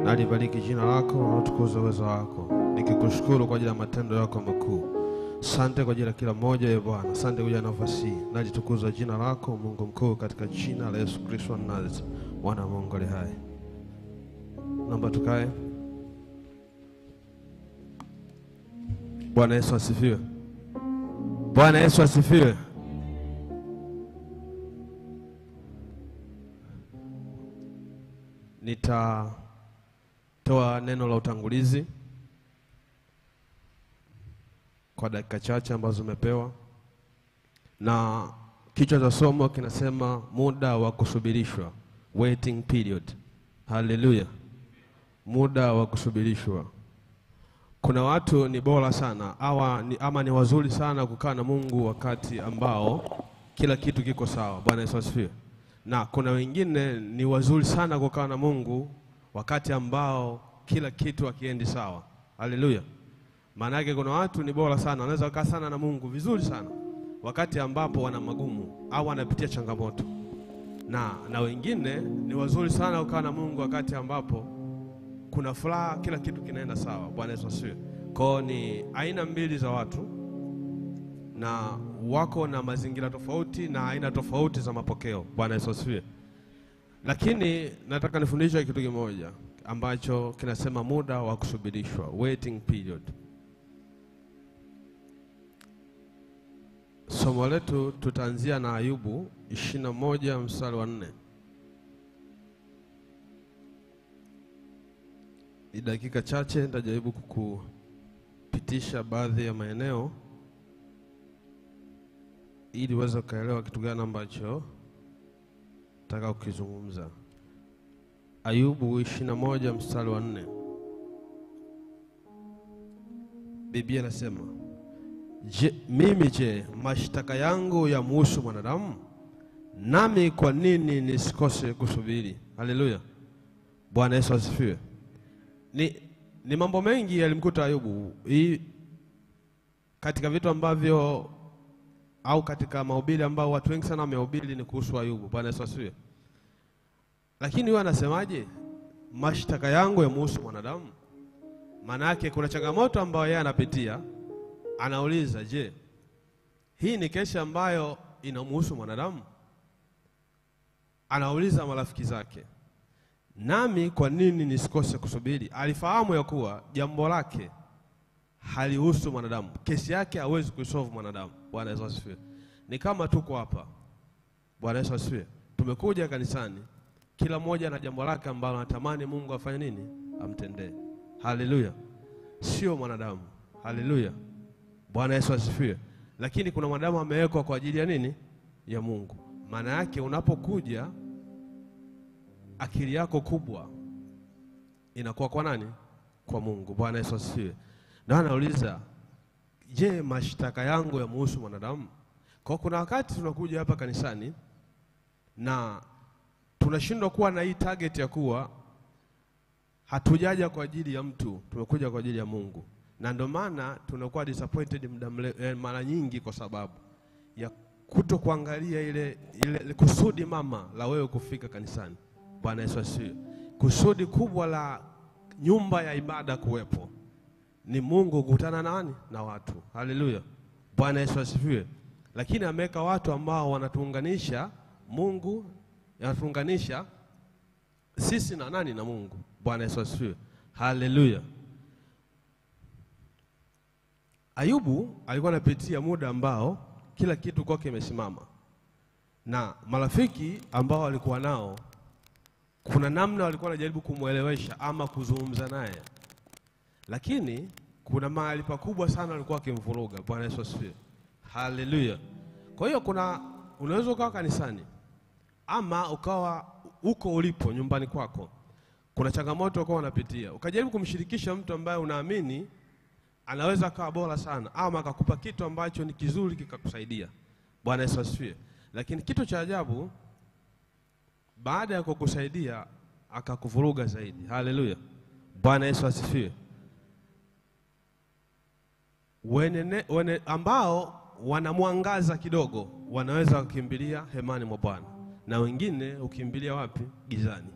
Nalibariki jina lako na utukuze uwezo wako. Nikikushukuru kwa ajili ya matendo yako makuu. Asante kwa ajili ya kila mmoja ya Bwana. Asante kwa ajili ya nafasi hii. Nalitukuza jina lako Mungu mkuu katika jina la Yesu Kristo wa Nazareti, Mwana wa Mungu aliye hai. Naomba tukae. Bwana Yesu asifiwe. Bwana Yesu asifiwe. Nitatoa neno la utangulizi kwa dakika chache ambazo umepewa, na kichwa cha somo kinasema muda wa kusubirishwa, waiting period. Haleluya. Muda wa kusubirishwa. Kuna watu ni bora sana ama ni wazuri sana kukaa na Mungu wakati ambao kila kitu kiko sawa. Bwana Yesu asifiwe. Na kuna wengine ni wazuri sana kukaa na Mungu wakati ambao kila kitu hakiendi sawa. Haleluya. Maana yake kuna watu ni bora sana, wanaweza kukaa sana na Mungu vizuri sana wakati ambapo wana magumu au wanapitia changamoto. Na wengine ni wazuri sana kukaa na Mungu wakati ambapo kuna furaha, kila kitu kinaenda sawa. Bwana Yesu asifiwe. Kwa ni aina mbili za watu, na wako na mazingira tofauti na aina tofauti za mapokeo. Bwana Yesu asifiwe. Lakini nataka nifundishe kitu kimoja ambacho kinasema muda wa kusubirishwa, waiting period. Somo letu tutaanzia na Ayubu 21 mstari wa 4. Ni dakika chache nitajaribu kukupitisha baadhi ya maeneo ili uweze kuelewa kitu gani ambacho nataka kukizungumza. Ayubu 21 mstari wa 4. Biblia inasema, mimi mashtaka yangu yamhusu mwanadamu, nami kwa nini nisikose kusubiri? Haleluya. Bwana Yesu asifiwe. Ni mambo mengi yalimkuta Ayubu. Katika vitu ambavyo au katika mahubiri ambao watu wengi sana wamehubiri ni kuhusu Ayubu. Bwana Yesu asifiwe. Lakini yeye anasemaje? Mashtaka yangu yamhusu mwanadamu. Maana yake kuna changamoto ambayo yeye anapitia. Anauliza, je, hii ni kesi ambayo inamhusu mwanadamu? Anauliza marafiki zake, nami kwa nini nisikose kusubiri? Alifahamu ya kuwa jambo lake halihusu mwanadamu. Kesi yake hawezi kuisolve mwanadamu. Bwana Yesu asifiwe. Ni kama tuko hapa. Bwana Yesu asifiwe. Tumekuja kanisani, kila mmoja na jambo lake ambalo anatamani Mungu afanye nini? Amtendee. Haleluya. Sio mwanadamu. Haleluya. Bwana Yesu asifiwe. Lakini kuna mwanadamu amewekwa kwa ajili ya nini? Ya Mungu. Maana yake unapokuja, akili yako kubwa inakuwa kwa nani? Kwa Mungu. Bwana Yesu asifiwe. Na anauliza, je, mashtaka yangu yamhusu mwanadamu? Kwa kuna wakati tunakuja hapa kanisani na tunashindwa kuwa na hii target ya kuwa hatujaja kwa ajili ya mtu, tumekuja kwa ajili ya Mungu. Na ndio maana tunakuwa disappointed mara nyingi kwa sababu ya kutokuangalia ile kusudi mama la wewe kufika kanisani. Bwana Yesu asifiwe. Kusudi kubwa la nyumba ya ibada kuwepo ni Mungu kukutana na nani? Na watu. Haleluya. Bwana Yesu asifiwe. Lakini ameweka watu ambao wanatuunganisha Mungu, yanatuunganisha sisi na nani? Na Mungu. Bwana Yesu asifiwe. Haleluya. Ayubu alikuwa anapitia muda ambao kila kitu kwake kimesimama. Na marafiki ambao walikuwa nao, kuna namna walikuwa wanajaribu kumuelewesha ama kuzungumza naye. Lakini kuna mahali pakubwa sana walikuwa wakimvuruga. Bwana Yesu asifiwe. Haleluya. Kwa hiyo unaweza ukawa kanisani ama ukawa uko ulipo nyumbani kwako, kuna changamoto uko unapitia, ukajaribu kumshirikisha mtu ambaye unaamini anaweza kuwa bora sana ama akakupa kitu ambacho ni kizuri kikakusaidia. Bwana Yesu asifiwe. Lakini kitu cha ajabu, baada ya kukusaidia akakuvuruga zaidi. Haleluya. Bwana Yesu asifiwe. Ambao wanamwangaza kidogo wanaweza kukimbilia hemani mwa Bwana, na wengine ukimbilia wapi? Gizani.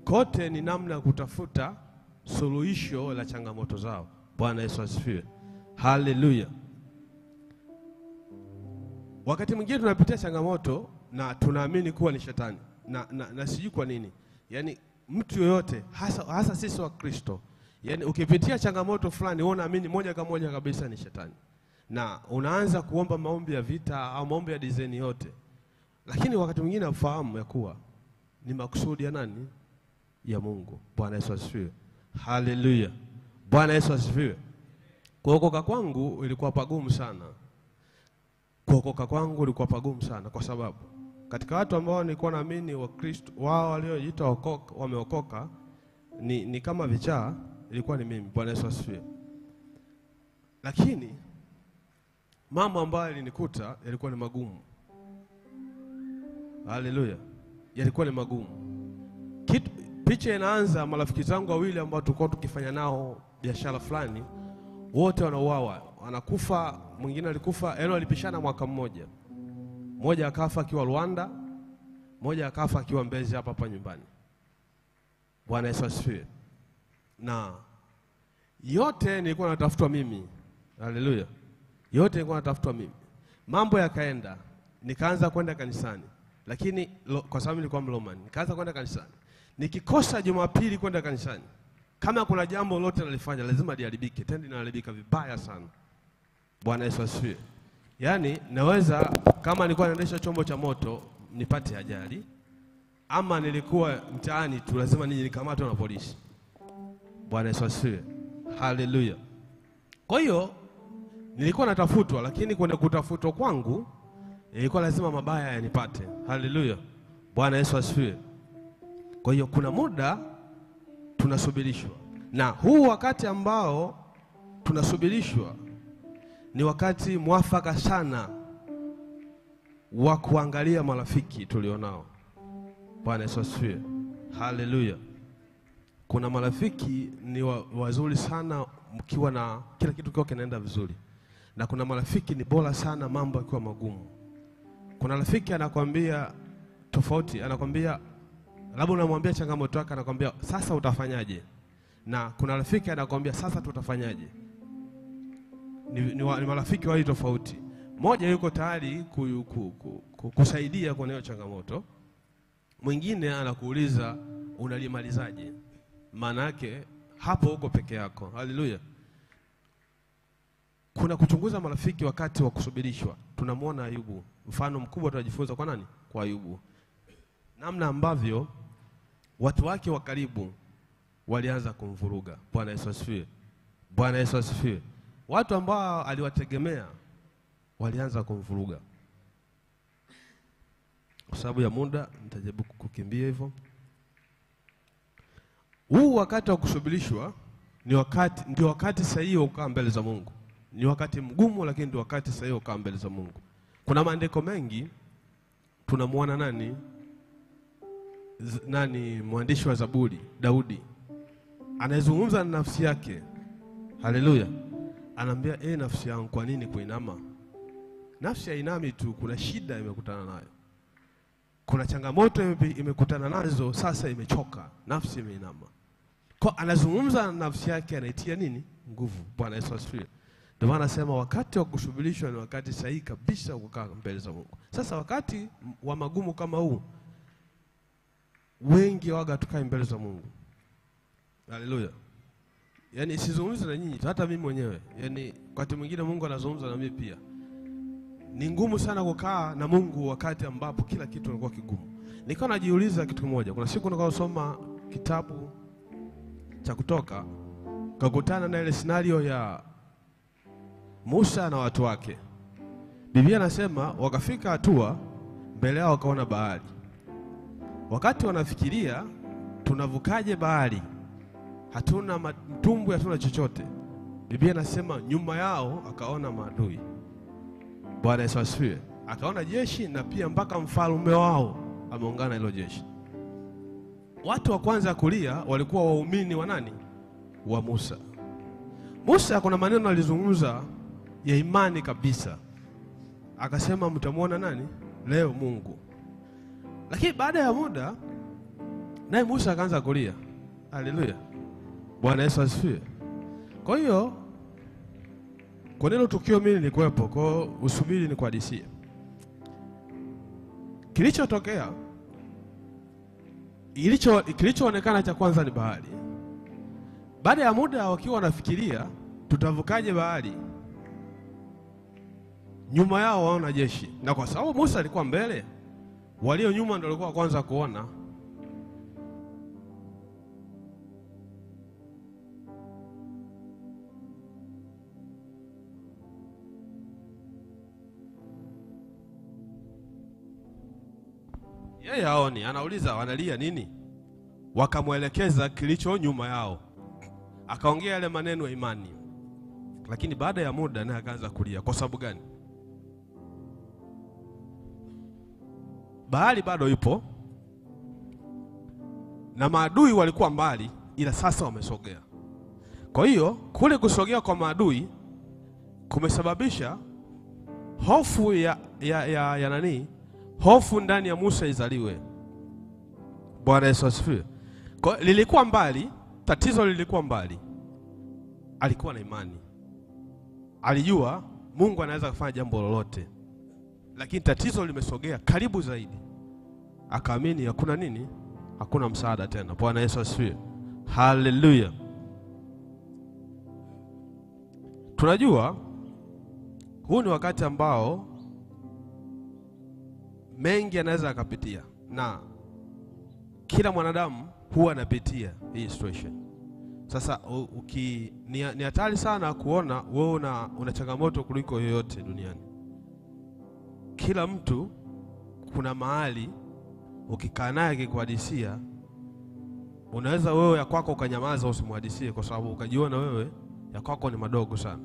Kote ni namna kutafuta suluhisho la changamoto zao. Bwana Yesu asifiwe. Haleluya. Wakati mwingine tunapitia changamoto na tunaamini kuwa ni shetani. Na sijui kwa nini. Yaani mtu yoyote hasa sisi wa Kristo, yaani ukipitia changamoto fulani wewe unaamini moja kwa moja kabisa ni shetani. Na unaanza kuomba maombi ya vita au maombi ya design yote. Lakini wakati mwingine ufahamu ya kuwa ni makusudi ya nani? Ya Mungu. Bwana Yesu asifiwe. Haleluya. Bwana Yesu asifiwe. Kuokoka kwangu ilikuwa pagumu sana. Kuokoka kwangu ilikuwa pagumu sana kwa sababu katika watu ambao nilikuwa naamini wa Kristo, wao waliojiita wameokoka ni kama vichaa, ilikuwa ni mimi. Bwana Yesu asifiwe. Lakini mambo ambayo yalinikuta yalikuwa ni magumu. Haleluya. Yalikuwa ni magumu. Picha inaanza marafiki zangu wawili ambao tulikuwa tukifanya nao biashara fulani, wote wanauawa, wanakufa. Mwingine alikufa, alipishana mwaka mmoja. Mmoja akafa akiwa Rwanda, mmoja akafa akiwa Mbezi hapa nyumbani. Bwana Yesu asifiwe. Na yote nilikuwa natafutwa mimi. Haleluya. Yote nilikuwa natafutwa mimi. Mambo yakaenda, nikaanza kwenda kanisani. Lakini kwa sababu nilikuwa Mromani, nikaanza kwenda kanisani. Nikikosa Jumapili kwenda kanisani, kama kuna jambo lolote nalifanya lazima liharibike, tena linaharibika vibaya sana. Bwana Yesu asifiwe. Yaani naweza kama nilikuwa naendesha chombo cha moto nipate ajali, ama nilikuwa mtaani tu lazima nije nikamatwe na polisi. Bwana Yesu asifiwe. Haleluya. Kwa hiyo nilikuwa natafutwa, lakini kwenda kutafutwa kwangu ilikuwa lazima mabaya yanipate. Haleluya. Bwana Yesu asifiwe. Kwa hiyo kuna muda tunasubirishwa. Na huu wakati ambao tunasubirishwa ni wakati mwafaka sana wa kuangalia marafiki tulionao. Bwana Yesu asifiwe. Haleluya. Kuna marafiki ni wazuri sana mkiwa na kila kitu kiwa kinaenda vizuri. Na kuna marafiki ni bora sana mambo yakiwa magumu. Kuna rafiki anakuambia tofauti, anakuambia labda unamwambia changamoto yako, anakuambia sasa utafanyaje? Na kuna rafiki anakuambia sasa tutafanyaje? Ni marafiki wawili tofauti. Mmoja yuko tayari kusaidia kwa hiyo changamoto. Mwingine anakuuliza unalimalizaje? Maana yake hapo uko peke yako. Haleluya. Kuna kuchunguza marafiki wakati wa kusubirishwa. Tunamwona Ayubu. Mfano mkubwa tunajifunza kwa nani? Kwa Ayubu. Namna ambavyo watu wake wa karibu walianza kumvuruga. Bwana Yesu asifiwe. Bwana Yesu asifiwe. Watu ambao aliwategemea walianza kumvuruga. Kwa sababu ya muda nitajaribu kukimbia hivyo. Huu wakati wa kusubirishwa ndio wakati sahihi wa kukaa mbele za Mungu. Ni wakati mgumu, lakini ndio wakati sahihi wa kukaa mbele za Mungu. Kuna maandiko mengi tunamuona nani mwandishi wa Zaburi, Daudi. Anazungumza na nafsi yake. Haleluya. Anambia nafsi yangu kwa nini kuinama? Nafsi hainami tu, kuna shida imekutana nayo. Kuna changamoto imekutana nazo, sasa imechoka, nafsi imeinama. Kwa anazungumza na nafsi yake, anaitia nini? Nguvu. Bwana Yesu asifiwe. Ndio maana nasema wakati wa kusubirishwa ni wakati sahihi kabisa kukaa mbele za Mungu. Sasa wakati wa magumu kama huu, wengi waga tukae mbele za Mungu. Haleluya. Yaani sizungumzi na nyinyi, hata mimi mwenyewe. Yaani wakati mwingine Mungu anazungumza na mimi pia. Ni ngumu sana kukaa na Mungu wakati ambapo kila kitu kinakuwa kigumu. Nilikuwa najiuliza kitu kimoja. Kuna siku nilikuwa nasoma kitabu cha Kutoka, kakutana na ile scenario ya Musa na watu wake. Biblia inasema wakafika hatua mbele yao wakaona bahari. Wakati wanafikiria tunavukaje bahari? Hatuna mtumbwi, hatuna chochote. Biblia inasema nyuma yao akaona maadui. Bwana Yesu asifiwe. Akaona jeshi na pia mpaka mfalme wao ameungana hilo jeshi. Watu wa kwanza kulia walikuwa waumini wa nani? Wa Musa. Musa kuna maneno alizungumza ya imani kabisa. Akasema mtamuona nani? Leo Mungu. Lakini baada ya muda naye Musa akaanza kulia. Haleluya. Bwana Yesu asifiwe. Kwa hiyo kwa neno tukio mimi nilikuwepo, kwa usubiri ni kuhadithia. Kilichotokea, kilichoonekana cha kwanza ni bahari. Baada ya muda wakiwa wanafikiria tutavukaje bahari, nyuma yao waona jeshi, na kwa sababu Musa alikuwa mbele, walio nyuma ndio walikuwa kwanza kuona. Yeye haoni, anauliza wanalia nini? Wakamwelekeza kilicho nyuma yao, akaongea yale maneno ya imani. Lakini baada ya muda naye akaanza kulia. Kwa sababu gani? Bahari bado ipo na maadui walikuwa mbali, ila sasa wamesogea. Kwa hiyo kule kusogea kwa maadui kumesababisha hofu ya nani? Hofu ndani ya Musa izaliwe. Bwana Yesu asifiwe. Kwa lilikuwa mbali, tatizo lilikuwa mbali. Alikuwa na imani, alijua Mungu anaweza kufanya jambo lolote, lakini tatizo limesogea karibu zaidi. Akaamini hakuna nini? Hakuna msaada tena. Bwana Yesu asifiwe. Haleluya. Tunajua huu ni wakati ambao mengi anaweza akapitia, na kila mwanadamu huwa anapitia hii situation. Sasa ni hatari sana kuona wewe una changamoto kuliko yoyote duniani. Kila mtu kuna mahali ukikaa naye akikuhadisia, unaweza wewe ya kwako ukanyamaza usimhadisie kwa sababu ukajiona wewe ya kwako ni madogo sana.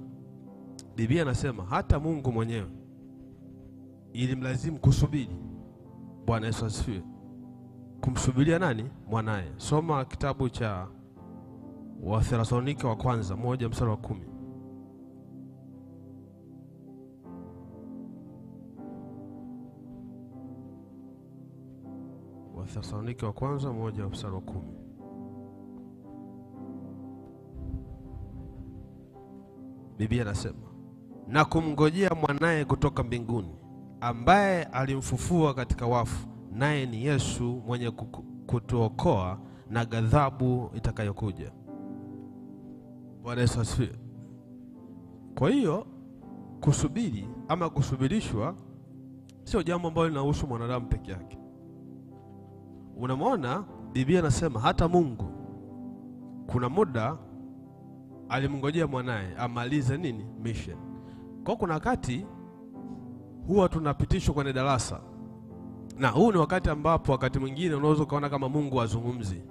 Biblia anasema hata Mungu mwenyewe ilimlazimu kusubiri. Bwana Yesu asifiwe. Kumsubiria nani? Mwanae. Soma kitabu cha Wathesalonike wa kwanza 1:10. Wathesalonike wa kwanza 1:10. Biblia inasema, na kumngojea mwanae kutoka mbinguni, ambaye alimfufua katika wafu, naye ni Yesu mwenye kutuokoa na ghadhabu itakayokuja. Bwana Yesu asifiwe. Kwa hiyo kusubiri ama kusubirishwa sio jambo ambalo linahusu mwanadamu peke yake. Unamwona Biblia inasema hata Mungu kuna muda alimngojea mwanae amalize nini? Mission. Kwa kuna wakati huwa tunapitishwa kwenye darasa, na huu ni wakati ambapo wakati mwingine unaweza kuona kama Mungu azungumzi.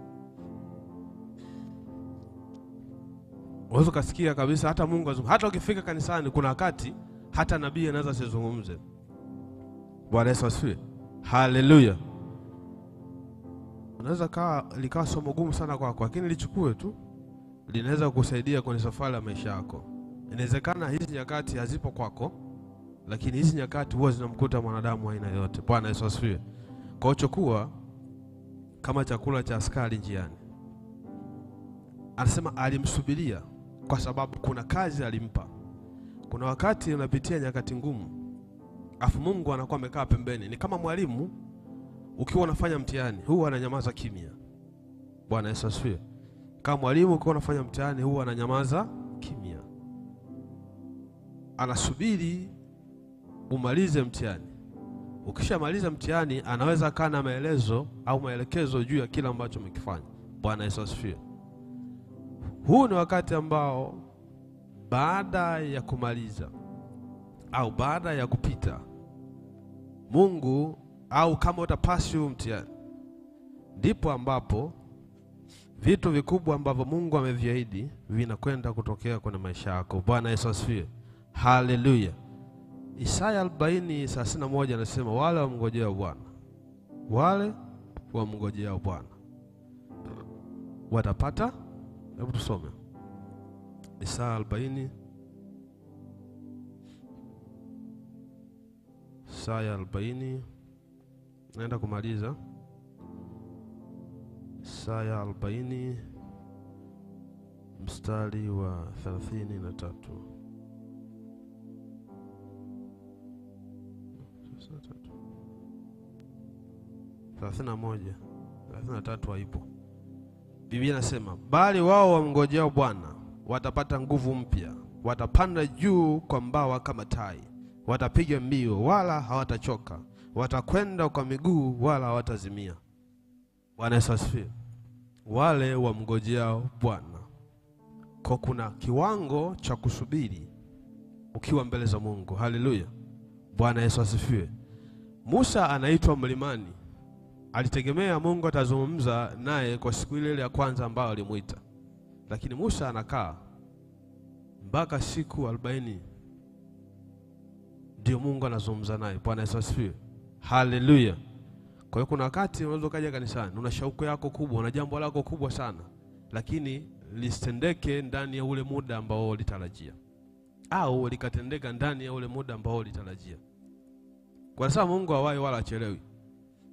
Unaweza kusikia kabisa hata Mungu azungumzi. Hata ukifika kanisani kuna wakati hata nabii anaweza asizungumze. Bwana Yesu asifiwe. Haleluya. Unaweza likawa somo gumu sana kwako, lakini lichukue tu, linaweza kukusaidia kwenye safari ya maisha yako. Inawezekana hizi nyakati hazipo kwako, lakini hizi nyakati huwa zinamkuta mwanadamu aina yote. Bwana Yesu asifiwe. Kwa chukua kama chakula cha askari njiani. Anasema alimsubiria kwa sababu kuna kazi alimpa. Kuna wakati unapitia nyakati ngumu, afu Mungu anakuwa amekaa pembeni. Ni kama mwalimu ukiwa unafanya mtihani, huwa ananyamaza kimya. Bwana Yesu asifiwe. Kama mwalimu ukiwa unafanya mtihani, huwa ananyamaza kimya. Anasubiri umalize mtihani. Ukishamaliza mtihani, anaweza kana maelezo au maelekezo juu ya kila ambacho umekifanya. Bwana Yesu asifiwe. Huu ni wakati ambao baada ya kumaliza au baada ya kupita, Mungu au kama utapasi huu mtihani, ndipo ambapo vitu vikubwa ambavyo Mungu ameviahidi vinakwenda kutokea kwenye maisha yako. Bwana Yesu asifiwe. Haleluya. Isaya 40:31 anasema wale wamngojea Bwana, wale wamngojea Bwana watapata. Hebu tusome Isaya 40. Isaya 40. Naenda kumaliza. Isaya 40 mstari wa 33. 31, 33 haipo. Biblia inasema, bali wao wamngojao Bwana watapata nguvu mpya, watapanda juu kwa mbawa kama tai, watapiga mbio wala hawatachoka, watakwenda kwa miguu wala hawatazimia. Bwana Yesu asifiwe. Wale wamngojao Bwana. Kwa kuna kiwango cha kusubiri ukiwa mbele za Mungu. Haleluya. Bwana Yesu asifiwe. Musa anaitwa mlimani. Alitegemea Mungu atazungumza naye kwa siku ile ya kwanza ambayo alimuita. Lakini Musa anakaa mpaka siku 40 ndio Mungu anazungumza naye. Bwana Yesu asifiwe. Haleluya. Kwa hiyo kuna wakati unaweza kaja kanisani, una shauku yako kubwa, una jambo lako kubwa sana, lakini lisitendeke ndani ya ule muda ambao ulitarajia, au likatendeka ndani ya ule muda ambao ulitarajia. Kwa sababu Mungu hawai wala achelewi.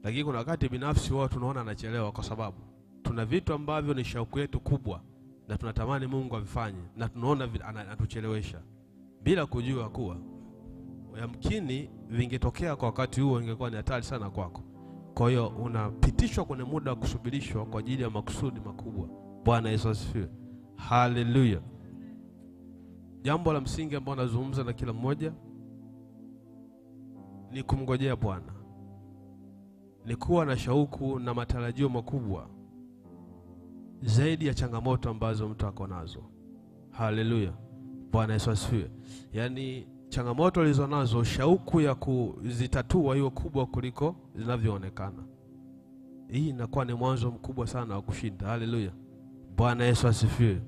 Lakini kuna wakati binafsi wao tunaona anachelewa kwa sababu tuna vitu ambavyo ni shauku yetu kubwa na tunatamani Mungu avifanye, na tunaona anatuchelewesha bila kujua kuwa yamkini vingetokea kwa wakati huo ingekuwa ni hatari sana kwako. Kwa hiyo unapitishwa kwenye muda wa kusubirishwa kwa ajili ya makusudi makubwa. Bwana Yesu asifiwe. Haleluya. Jambo la msingi ambalo nazungumza na kila mmoja ni kumngojea Bwana. Ni kuwa na shauku na matarajio makubwa zaidi ya changamoto ambazo mtu ako nazo. Haleluya. Bwana Yesu asifiwe. Yaani changamoto alizo nazo, shauku ya kuzitatua hiyo kubwa kuliko zinavyoonekana. Hii inakuwa ni mwanzo mkubwa sana wa kushinda. Haleluya. Bwana Yesu asifiwe.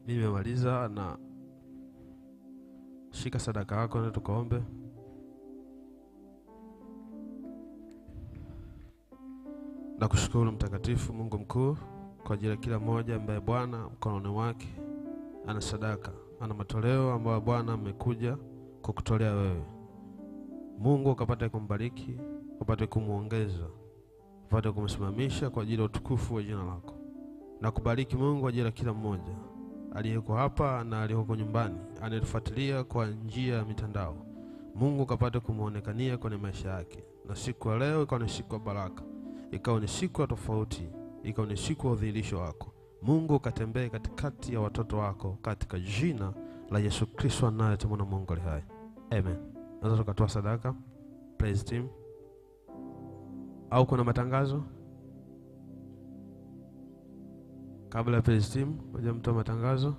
Mimi nimemaliza, na shika sadaka yako na tukaombe. Nakushukuru mtakatifu Mungu mkuu kwa ajili ya kila mmoja ambaye Bwana mkononi wake ana sadaka, ana matoleo ambayo Bwana amekuja kukutolea wewe. Mungu ukapate kumbariki, ukapate kumuongeza, ukapate kumsimamisha kwa ajili ya utukufu wa jina lako. Na kubariki Mungu kwa ajili ya kila mmoja aliyeko hapa na aliyeko nyumbani, anayetufuatilia kwa njia ya mitandao. Mungu ukapate kumuonekania kwenye maisha yake. Na siku ya leo ikawa ni siku ya baraka, ikawa ni siku ya tofauti, ikawa ni siku ya udhihirisho wako. Mungu ukatembee katikati ya watoto wako katika jina la Yesu Kristo anayeitwa na Mungu aliye hai. Amen. Naweza tukatoa sadaka, praise team. Au kuna matangazo? Kabla ya praise team, ngoja mtoe matangazo.